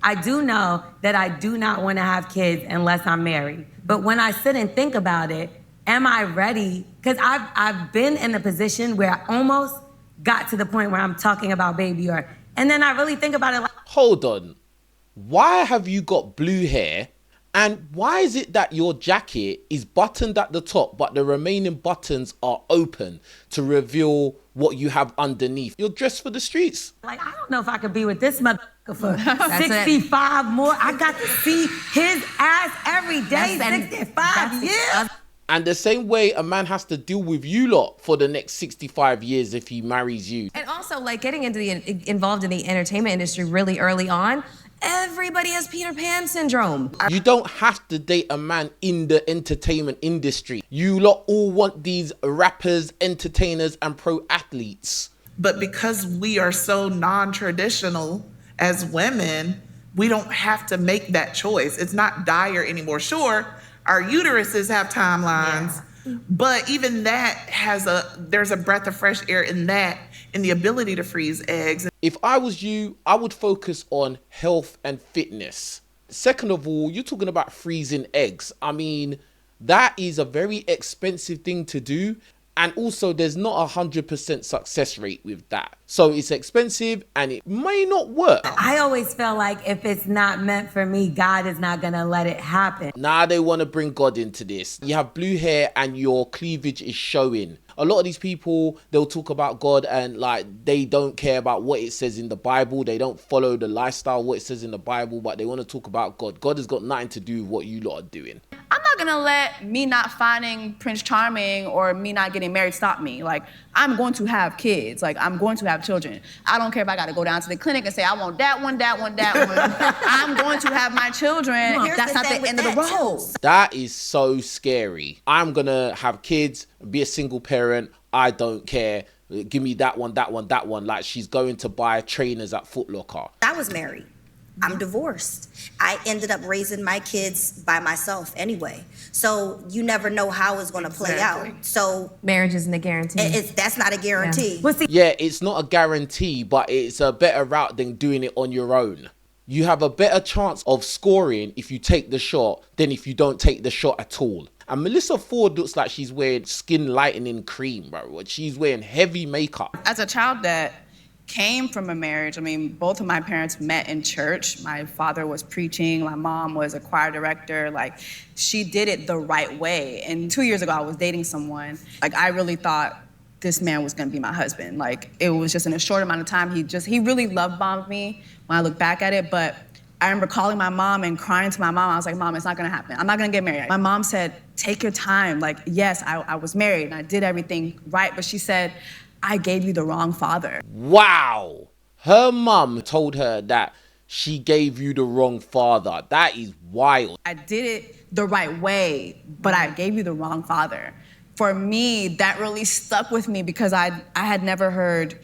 I do know that I do not want to have kids unless I'm married. But when I sit and think about it, am I ready? Because I've been in a position where I almost got to the point where I'm talking about baby, and then I really think about it like... Hold on. Why have you got blue hair? And why is it that your jacket is buttoned at the top, but the remaining buttons are open to reveal what you have underneath? You're dressed for the streets. Like, I don't know if I could be with this motherfucker for 65 more. I got to see his ass every day, 65 years. And the same way a man has to deal with you lot for the next 65 years if he marries you. And also, like, getting involved in the entertainment industry really early on, everybody has Peter Pan syndrome. You don't have to date a man in the entertainment industry. You lot all want these rappers, entertainers, and pro athletes. But because we are so non-traditional as women, we don't have to make that choice. It's not dire anymore. Sure, our uteruses have timelines, but even that there's a breath of fresh air in that, in the ability to freeze eggs. If I was you, I would focus on health and fitness. Second of all, you're talking about freezing eggs. I mean, that is a very expensive thing to do. And also, there's not 100% success rate with that. So it's expensive and it may not work. I always feel like if it's not meant for me, God is not going to let it happen. Now they want to bring God into this. You have blue hair and your cleavage is showing. A lot of these people, they'll talk about God and like they don't care about what it says in the Bible. They don't follow the lifestyle, what it says in the Bible, but they want to talk about God. God has got nothing to do with what you lot are doing. I'm not gonna let me not finding Prince Charming or me not getting married stop me. Like, I'm going to have kids. Like, I'm going to have children. I don't care if I gotta go down to the clinic and say, I want that one, that one, that one. I'm going to have my children. That's not the end of the road. That is so scary. I'm gonna have kids, be a single parent. I don't care. Give me that one, that one, that one. Like she's going to buy trainers at Foot Locker. I was married. I'm divorced. I ended up raising my kids by myself anyway. So you never know how it's going to play out. So marriage isn't a guarantee. That's not a guarantee. Yeah, it's not a guarantee, but it's a better route than doing it on your own. You have a better chance of scoring if you take the shot than if you don't take the shot at all. And Melissa Ford looks like she's wearing skin lightening cream, bro. She's wearing heavy makeup. As a child that came from a marriage, I mean, both of my parents met in church. My father was preaching. My mom was a choir director. Like, she did it the right way. And 2 years ago, I was dating someone. Like, I really thought this man was gonna be my husband. Like, it was just in a short amount of time. He really love bombed me when I look back at it. But I remember calling my mom and crying to my mom. I was like, Mom, it's not gonna happen. I'm not gonna get married. My mom said, take your time. Like, yes, I was married and I did everything right. But she said, I gave you the wrong father. Wow. Her mum told her that she gave you the wrong father. That is wild. I did it the right way, but I gave you the wrong father. For me, that really stuck with me because I had never heard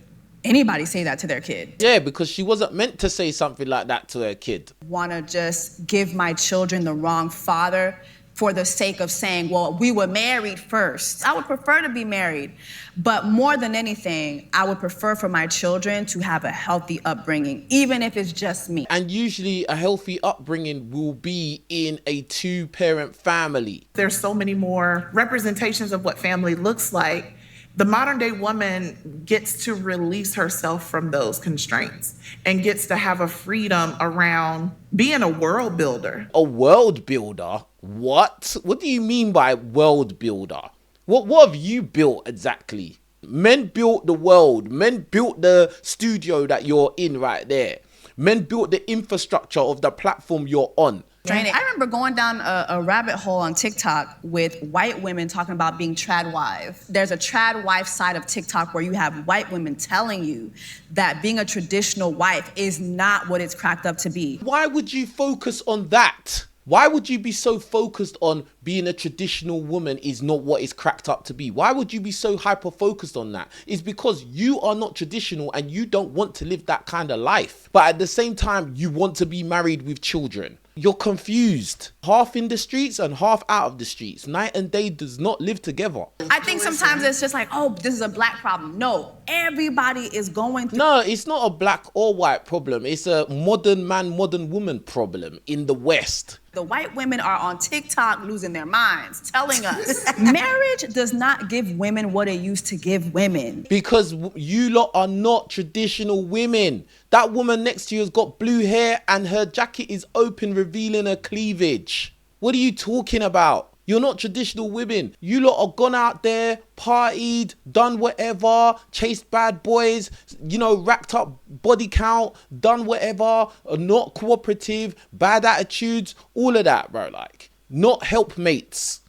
anybody say that to their kid. Yeah, because she wasn't meant to say something like that to her kid. Want to just give my children the wrong father for the sake of saying, well, we were married first. I would prefer to be married, but more than anything, I would prefer for my children to have a healthy upbringing, even if it's just me. And usually a healthy upbringing will be in a two-parent family. There's so many more representations of what family looks like. The modern day woman gets to release herself from those constraints and gets to have a freedom around being a world builder. A world builder? What? What do you mean by world builder? What have you built exactly? Men built the world. Men built the studio that you're in right there. Men built the infrastructure of the platform you're on. I remember going down a rabbit hole on TikTok with white women talking about being trad wife. There's a trad wife side of TikTok where you have white women telling you that being a traditional wife is not what it's cracked up to be. Why would you focus on that? Why would you be so focused on being a traditional woman is not what it's cracked up to be. Why would you be so hyper focused on that? It's because you are not traditional and you don't want to live that kind of life. But at the same time, you want to be married with children. You're confused. Half in the streets and half out of the streets. Night and day does not live together. I think sometimes it's just like, oh, this is a black problem. No, everybody is going through. No, it's not a black or white problem. It's a modern man, modern woman problem in the West. The white women are on TikTok losing their minds, telling us marriage does not give women what it used to give women. Because you lot are not traditional women. That woman next to you has got blue hair and her jacket is open, revealing her cleavage. What are you talking about? You're not traditional women. You lot are gone out there, partied, done whatever, chased bad boys, you know, racked up body count, done whatever, are not cooperative, bad attitudes, all of that, bro. Like, not helpmates.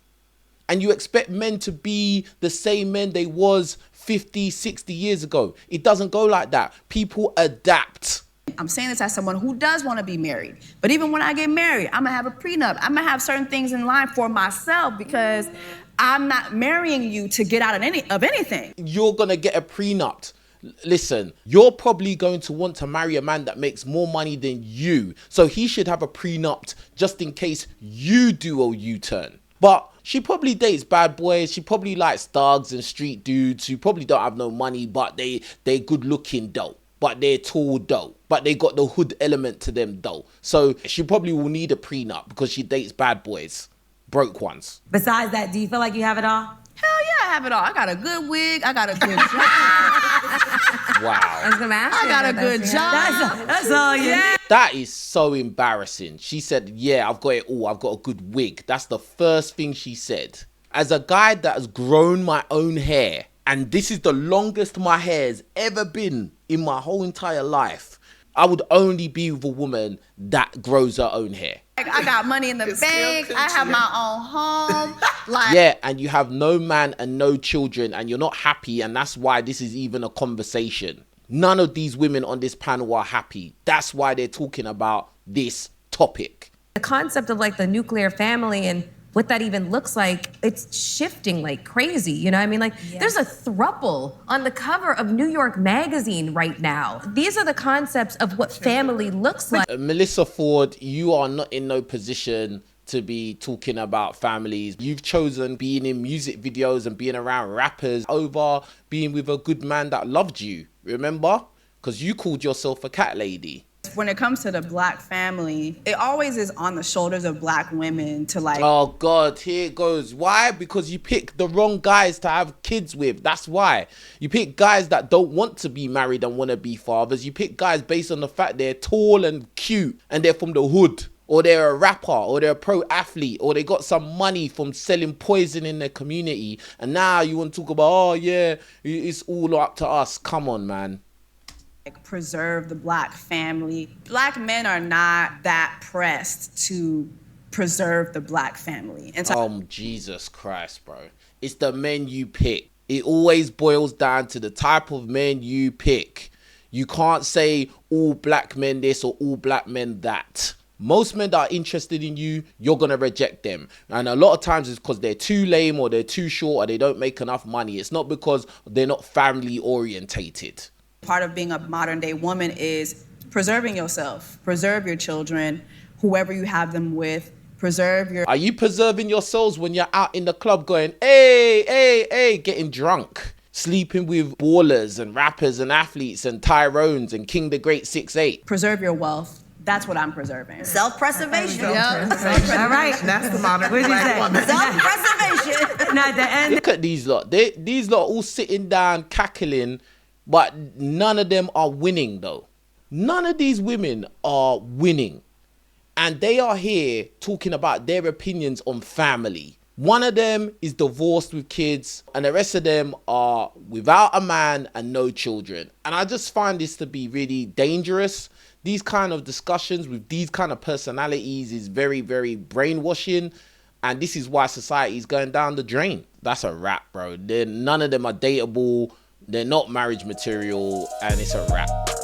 And you expect men to be the same men they was 50, 60 years ago. It doesn't go like that. People adapt. I'm saying this as someone who does want to be married. But even when I get married, I'm going to have a prenup. I'm going to have certain things in line for myself because I'm not marrying you to get out of anything. You're going to get a prenup. Listen, you're probably going to want to marry a man that makes more money than you. So he should have a prenup just in case you do a U-turn. But she probably dates bad boys. She probably likes thugs and street dudes who probably don't have no money, but they're good looking though. But they're tall though. But they got the hood element to them though. So she probably will need a prenup because she dates bad boys, broke ones. Besides that, do you feel like you have it all? Hell yeah, I have it all. I got a good wig. I got a good job. Wow. I was gonna ask you I got a about good this, job. That's all you need. That is so embarrassing. She said, yeah, I've got it all. I've got a good wig. That's the first thing she said. As a guy that has grown my own hair, and this is the longest my hair has ever been in my whole entire life, I would only be with a woman that grows her own hair. I got money in the bank. I have my own home. Like, yeah, and you have no man and no children and you're not happy, and that's why this is even a conversation. None of these women on this panel are happy. That's why they're talking about this topic. The concept of like the nuclear family and what that even looks like, it's shifting like crazy, you know what I mean? Like, there's a throuple on the cover of New York Magazine right now. These are the concepts of what family looks like. Melissa Ford, you are not in no position to be talking about families. You've chosen being in music videos and being around rappers over being with a good man that loved you, remember? Because you called yourself a cat lady. when it comes to the black family, it always is on the shoulders of black women to like... Oh God, here it goes. Why? Because you pick the wrong guys to have kids with. That's why. You pick guys that don't want to be married and want to be fathers. You pick guys based on the fact they're tall and cute and they're from the hood, or they're a rapper, or they're a pro athlete, or they got some money from selling poison in their community. And now you want to talk about, oh yeah, it's all up to us. Come on, man. Preserve the black family. Black men are not that pressed to preserve the black family. And so, oh, Jesus Christ, bro. It's the men you pick. It always boils down to the type of men you pick. You can't say all black men this or all black men that. Most men that are interested in you, you're going to reject them. And a lot of times it's because they're too lame or they're too short or they don't make enough money. It's not because they're not family orientated. part of being a modern day woman is preserving yourself, preserve your children, whoever you have them with, preserve your... Are you preserving yourselves when you're out in the club going, hey, hey, hey, getting drunk, sleeping with ballers and rappers and athletes and Tyrones and King the Great 6'8"? Preserve your wealth. That's what I'm preserving. Self-preservation. All right. That's the modern What'd you black say? woman. Self-preservation. Now at the end, Look at these lot. These lot all sitting down, cackling, but none of them are winning though. None of these women are winning. And they are here talking about their opinions on family. One of them is divorced with kids, and the rest of them are without a man and no children. And I just find this to be really dangerous. These kind of discussions with these kind of personalities is very, very brainwashing. And this is why society is going down the drain. That's a wrap, bro. None of them are dateable. They're not marriage material. And it's a wrap, bro.